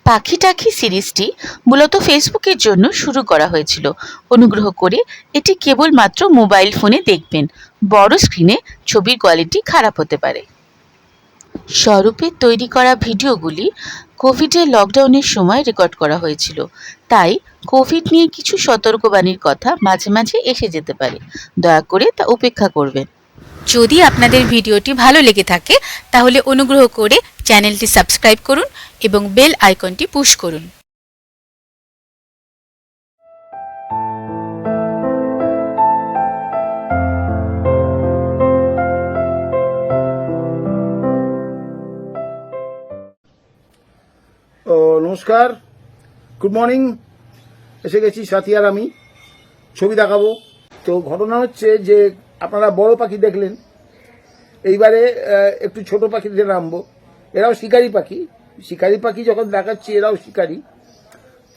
পাখি টাখি সিরিজটি মূলত ফেসবুকের জন্য শুরু করা হয়েছিল। অনুগ্রহ করে এটি কেবলমাত্র মোবাইল ফোনে দেখবেন। বড় স্ক্রিনে ছবির কোয়ালিটি খারাপ হতে পারে। স্বরূপের তৈরি করা ভিডিওগুলি কোভিডের লকডাউনের সময় রেকর্ড করা হয়েছিল, তাই কোভিড নিয়ে কিছু সতর্কবাণীর কথা মাঝে মাঝে এসে যেতে পারে। দয়া করে তা উপেক্ষা করবেন। যদি আপনাদের ভিডিওটি ভালো লেগে থাকে তাহলে অনুগ্রহ করে চ্যানেলটি সাবস্ক্রাইব করুন এবং বেল আইকনটি পুশ করুন। নমস্কার, গুড মর্নিং। এসে গেছি সাথী আর আমি, ছবি দেখাবো। তো ঘটনা হচ্ছে যে আপনারা বড় পাখি দেখলেন, এইবারে একটু ছোট পাখিতে নামবো। এরাও শিকারি পাখি। শিকারি পাখি যখন দেখাচ্ছি এরাও শিকারি।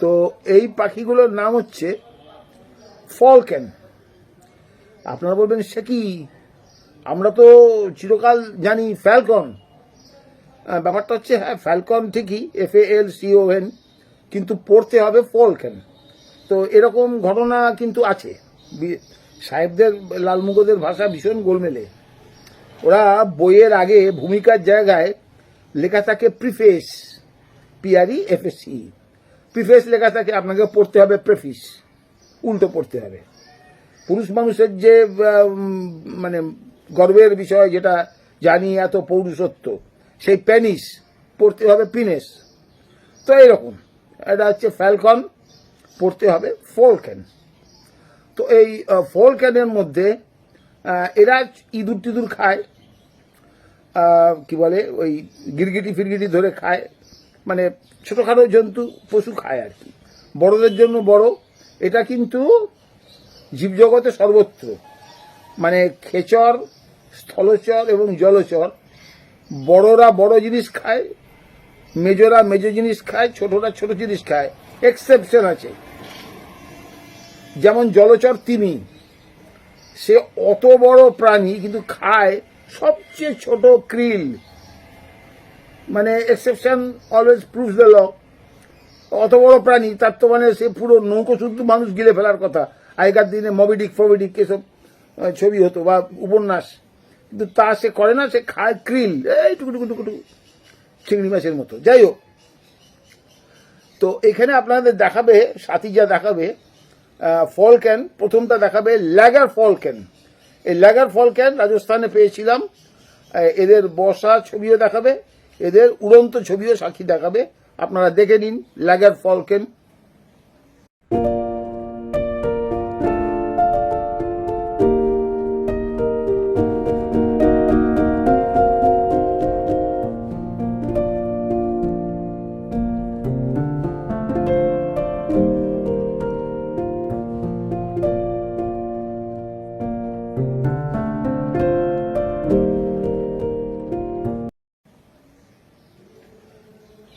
তো এই পাখিগুলোর নাম হচ্ছে ফলকেন। আপনারা বলবেন সে কি, আমরা তো চিরকাল জানি ফ্যালকন। ব্যাপারটা হচ্ছে হ্যাঁ, ফ্যালকন ঠিকই, FALCON, কিন্তু পড়তে হবে ফলকেন। তো এরকম ঘটনা কিন্তু আছে। সাহেবদের লালমুগদের ভাষা ভীষণ গোলমেলে। ওরা বইয়ের আগে ভূমিকার জায়গায় লেখা থাকে প্রিফেস, PREFACE, প্রিফেস লেখা থাকে, আপনাকে পড়তে হবে প্রেফিস, উল্টো পড়তে হবে। পুরুষ মানুষের যে মানে গর্বের বিষয়, যেটা জানি এত পৌরুষত্ব, সেই প্যানিস পড়তে হবে পিনেস। তো এইরকম এটা হচ্ছে ফ্যালকন, পড়তে হবে ফলকেন। তো এই ফলকেনের মধ্যে এরা ইঁদুর টিঁদুর খায়, কি বলে ওই গিরগিটি ফিরগিটি ধরে খায়, মানে ছোটোখাটো জন্তু পশু খায় আর কি। বড়দের জন্য বড়, এটা কিন্তু জীবজগতে সর্বত্র, মানে খেচর, স্থলচর এবং জলচর। বড়রা বড় জিনিস খায়, মেজরা মেজো জিনিস খায়, ছোটরা ছোট জিনিস খায়। এক্সেপশন আছে, যেমন জলচর তিমি, সে অত বড় প্রাণী কিন্তু খায় সবচেয়ে ছোট ক্রিল। মানে exception always proves the law. অত বড় প্রাণী, তার তো মানে সে পুরো নৌকো শুদ্ধ মানুষ গিলে ফেলার কথা। আগেকার দিনে মবিডিক ফবিডিক এসব ছবি হতো বা উপন্যাস, কিন্তু তা সে করে না, সে খায় ক্রিল, এই টুকুটুকু টুকুটুকু চিংড়ি মাছের মতো। যাই হোক, তো এখানে আপনাদের দেখাবে, সাথী যা দেখাবে ফলকেন, প্রথমটা দেখাবে ল্যাগার ফলকেন। এই ল্যাগার ফলকেন রাজস্থানে পেয়েছিলাম। এদের বসা ছবিও দেখাবে, এদের উড়ন্ত ছবিও সাক্ষী দেখাবে। আপনারা দেখে নিন ল্যাগার ফলকেন।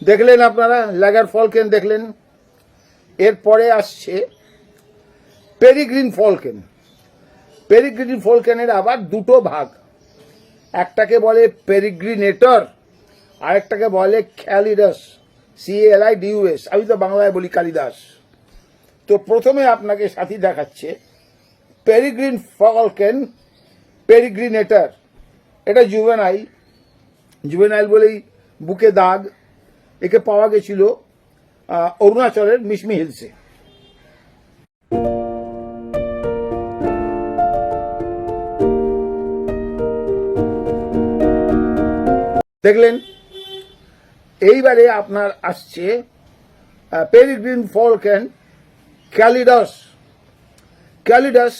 দেখলেন আপনারা ল্যাগার ফলকেন দেখলেন। এরপরে আসছে পেরিগ্রিন ফলকেন। পেরিগ্রিন ফলকেনের আবার দুটো ভাগ, একটাকে বলে পেরিগ্রিনেটর, আরেকটাকে বলে ক্যালিডাস, CALIDUS। আমি তো বাংলায় বলি কালিদাস। তো প্রথমে আপনাকে সাথী দেখাচ্ছে পেরিগ্রিন ফলকেন, পেরিগ্রিনেটর। এটা জুভেনাইল, জুভেনাইল বলেই বুকে দাগ। একে পাওয়া গেছিল অরুণাচলের মিশমি হিলসে। দেখলেন। এইবারে আপনার আসছে পেরিগ্রিন ফলকেন ক্যালিডাস। ক্যালিডাস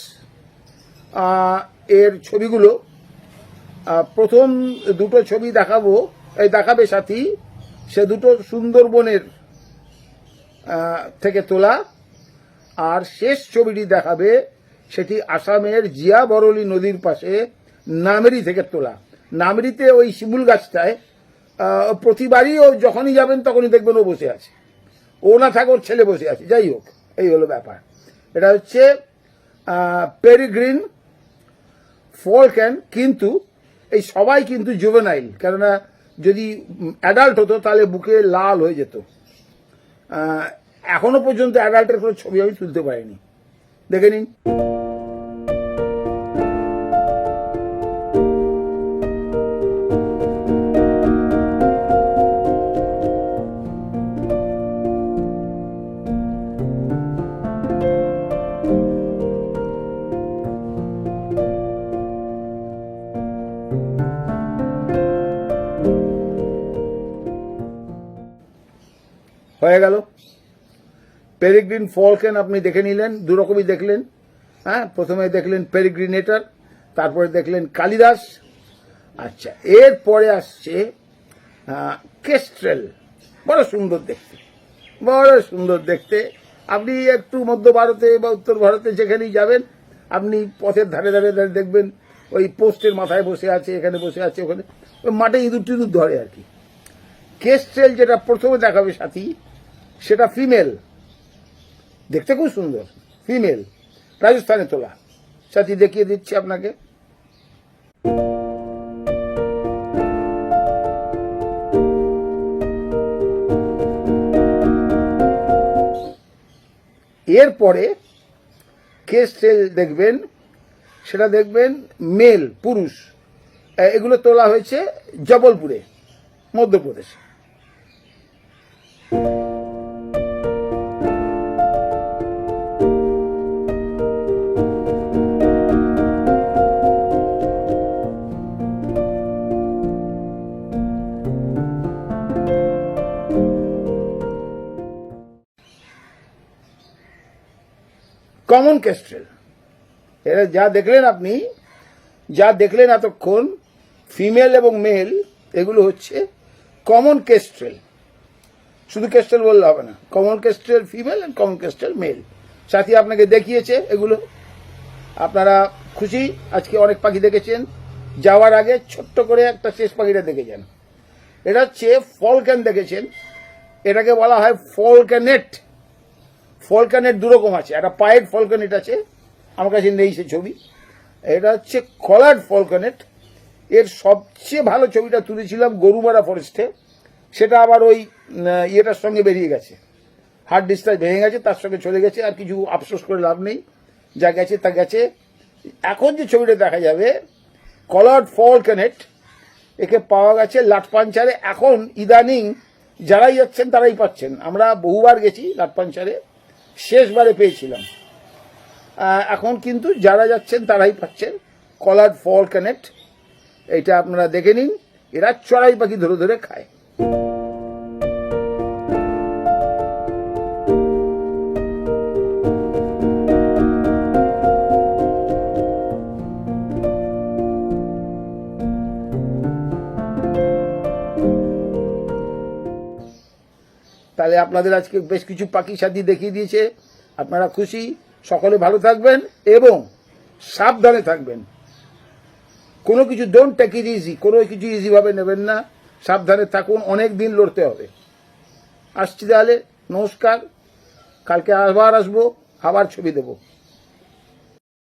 এর ছবিগুলো, প্রথম দুটো ছবি দেখাবো, এই দেখাবে সাথী, সে দুটো সুন্দরবনের থেকে তোলা। আর শেষ ছবিটি দেখাবে, সেটি আসামের জিয়া বরলি নদীর পাশে নামেরি থেকে তোলা। নামেরিতে ওই শিমুল গাছটায় প্রতিবারই ও যখনই যাবেন তখনই দেখবেন ও বসে আছে, ও না থাকে ওর ছেলে বসে আছে। যাই হোক, এই হলো ব্যাপার। এটা হচ্ছে পেরিগ্রিন ফলকেন, কিন্তু এই সবাই কিন্তু জুভেনাইল, কেননা যদি অ্যাডাল্ট হতো তাহলে বুকে লাল হয়ে যেত। এখনো পর্যন্ত অ্যাডাল্টের কোনো ছবি আমি তুলতে পারিনি। দেখে নিন। হয়ে গেল। পেরিগ্রিন ফলকেন আপনি দেখে নিলেন, দু রকমই দেখলেন। হ্যাঁ, প্রথমে দেখলেন পেরিগ্রিনেটার, তারপরে দেখলেন কালিদাস। আচ্ছা, এরপরে আসছে কেস্ট্রেল। বড় সুন্দর দেখতে, বড় সুন্দর দেখতে। আপনি একটু মধ্য ভারতে বা উত্তর ভারতে যেখানেই যাবেন, আপনি পথের ধারে ধারে ধারে দেখবেন ওই পোস্টের মাথায় বসে আছে, এখানে বসে আছে, ওখানে ওই মাঠে ইঁদুর টিঁদুর ধরে আর কি। কেস্ট্রেল যেটা প্রথমে দেখাবে সাথী, সেটা ফিমেল, দেখতে খুব সুন্দর, ফিমেল, রাজস্থানে তোলা। সাথী দেখিয়ে দিচ্ছি আপনাকে। এরপরে কেস্ট্রেল দেখবেন, সেটা দেখবেন মেল, পুরুষ। এগুলো তোলা হয়েছে জবলপুরে, মধ্যপ্রদেশে। কমন কেস্ট্রেল, এরা যা দেখলেন আপনি, যা দেখলেন এতক্ষণ, ফিমেল এবং মেল, এগুলো হচ্ছে কমন কেস্ট্রেল। শুধু কেস্ট্রেল বললে হবে না, common kestrel female and common kestrel male. সাথী আপনাকে দেখিয়েছে এগুলো। আপনারা খুশি? আজকে অনেক পাখি দেখেছেন। যাওয়ার আগে ছোট্ট করে একটা শেষ পাখিটা দেখে যান। এটা হচ্ছে ফলক্যান দেখেছেন, এটাকে বলা হয় ফলক্যানেট। ফলক্যানেট দুরকম আছে, একটা পায়েড ফলক্যানেট আছে, আমার কাছে নেই সে ছবি। এটা হচ্ছে কলার্ড ফলক্যানেট। এর সবচেয়ে ভালো ছবিটা তুলেছিলাম গরুমারা ফরেস্টে, সেটা আবার ওই ইয়েটার সঙ্গে বেরিয়ে গেছে, হার্ড ডিস্কটা ভেঙে গেছে, তার সঙ্গে চলে গেছে। আর কিছু আফসোস করে লাভ নেই, যা গেছে তা গেছে। এখন যে ছবিটা দেখা যাবে কলার্ড ফলক্যানেট, একে পাওয়া গেছে লাটপাঞ্চারে। এখন ইদানিং যারাই যাচ্ছেন তারাই পাচ্ছেন। আমরা বহুবার গেছি লাটপাঞ্চারে, শেষবারে পেয়েছিলাম। এখন কিন্তু যারা যাচ্ছেন তারাই পাচ্ছেন কলার্ড ফলক্যানেট। এটা আপনারা দেখে নিন। এরা চড়াই পাখি ধরে ধরে খায়। তাহলে আপনাদের আজকে বেশ কিছু পাখি সাথী দেখিয়ে দিয়েছে। আপনারা খুশি? সকলে ভালো থাকবেন এবং সাবধানে থাকবেন। কোনো কিছু ডোন্ট টেক ইট ইজি, কোনো কিছু ইজি ভাবে নেবেন না। সাবধানে থাকুন, অনেক দিন লড়তে হবে। আসছি তাহলে, নমস্কার। কালকে আবার আসবো, আবার ছবি দেবো।